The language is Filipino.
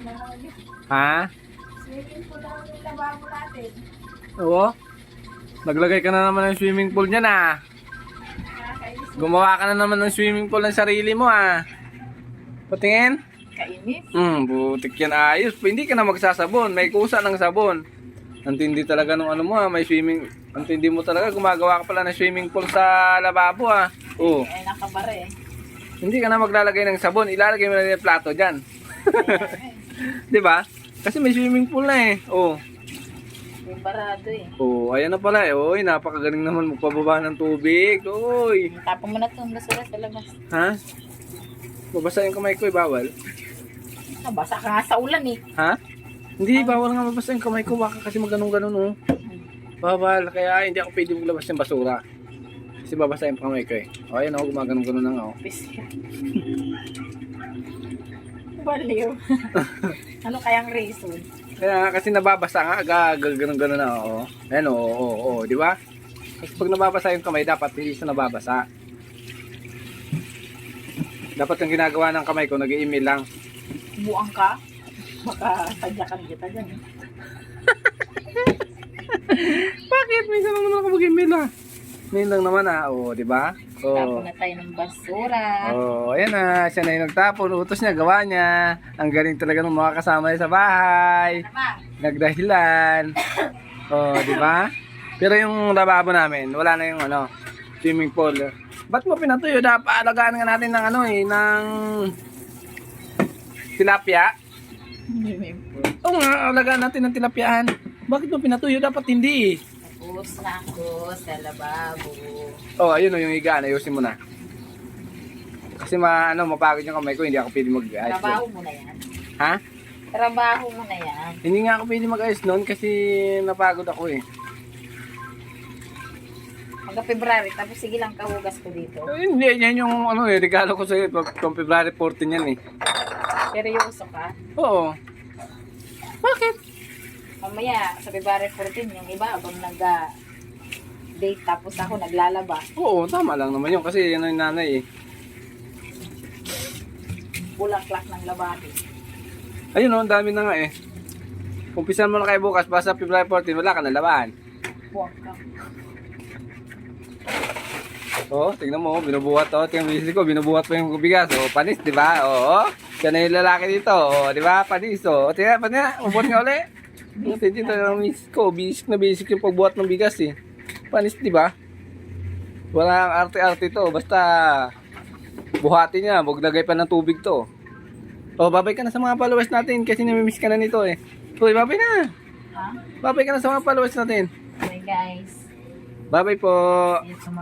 na naman yun. Ha? Swimming pool na naman yung lababo natin. Oo. Naglagay ka na naman ng swimming pool niyan ah. Nakakainis mo. Gumawa ka na naman ng swimming pool ng sarili mo ah. Patingin? Kainis. Butik yan ayos. Hindi ka na magsasabon. May kusa ng sabon. Antindi talaga nung ano mo ah. May swimming. Antindi mo talaga. Gumagawa ka pala ng swimming pool sa lababo ah. Oo. Ay, nakabara eh. Hindi ka na maglalagay ng sabon. Ilalagay mo na yung plato dyan. Di ba? Kasi may swimming pool na eh. Oo. May barado eh. Oh, ayan na pala eh. Oy, napakagaling naman magpababa ng tubig. Oy. Tapon mo na itong basura sa labas. Ha? Mabasa yung kamay ko eh, bawal. Nabasa ka nga sa ulan eh. Ha? Hindi, bawal nga mabasa yung kamay ko. Baka kasi magganong-ganon oh. Bawal. Kaya hindi ako pwede maglabas ng basura. Kasi babasa yung kamay ko eh. O, ayan oh, gumaganong-ganon na nga oh. Pisya. Baliw. Ano kayang reason? Kaya nga, kasi nababasa nga, gano'n na oo. Ayan oo, di ba? Kasi pag nababasa yung kamay, dapat hindi siya nababasa. Dapat yung ginagawa ng kamay ko, nag-i-email lang. Buang ka? Baka tadyakan kita dyan eh. Bakit? Minsan lang naman ako mag-email ah. Mail lang naman ah, oo, di ba? Tapon na tayo ng basura. Oh, ayan na, siya na yung nagtapon, utos niya, gawa niya. Ang galing talaga ng mga kasama niya sa bahay. Nagdahilan. Oh, di ba? Pero yung lababo namin, wala na yung ano, swimming pool. Ba't mo pinatuyo? Dapat alagaan nga natin ng ano eh, ng tilapia. Oo nga, alagaan natin ng tilapyahan. Bakit mo pinatuyo? Dapat hindi eh. Tapos na ako sa lababo. Oh, ayun oh, yung higaan, ayusin mo na. Kasi mapagod yung kamay ko, hindi ako pwede mag-ayos. Trabaho mo na yan. Ha? Trabaho mo na yan. Hindi nga ako pwede mag-ayos noon kasi napagod ako eh. Hanggang February, tapos sige lang kahugas ko dito. Hindi, yan yung ano eh, regalo ko sa'yo, from February 14 yan eh. Seryoso ka? Oo. Bakit? Mamaya, sa February 14, yung iba, abang nag-date, tapos ako naglalaba. Oo, tama lang naman yun kasi yan yung nanay eh. Bulaklak ng lababo. Ayun oh, ang dami na nga eh. Umpisan mo na kayo bukas, basta February 14, wala ka na laban. Buwag ka. Oo, tingnan mo, binubuhat oh. Tingnan mo ko, binubuhat pa yung bigas. Oh, panis, di ba? Oo. Siya na yung lalaki dito. Oh, di ba? Panis. Oh, tingnan, panis. Ubuhat nga ulit. Kasi dito yung miss ko, basic na basic yung pagbuhat ng bigas eh. Panis, di ba? Walang arte-arte to, basta buhatin niya, maglagay pa ng tubig to. Oh, babay ka na sa mga followers natin kasi namimiss ka na nito eh. Uy, babay na. Ha? Babay ka na sa mga followers natin. Okay guys. Babay po. See you tomorrow.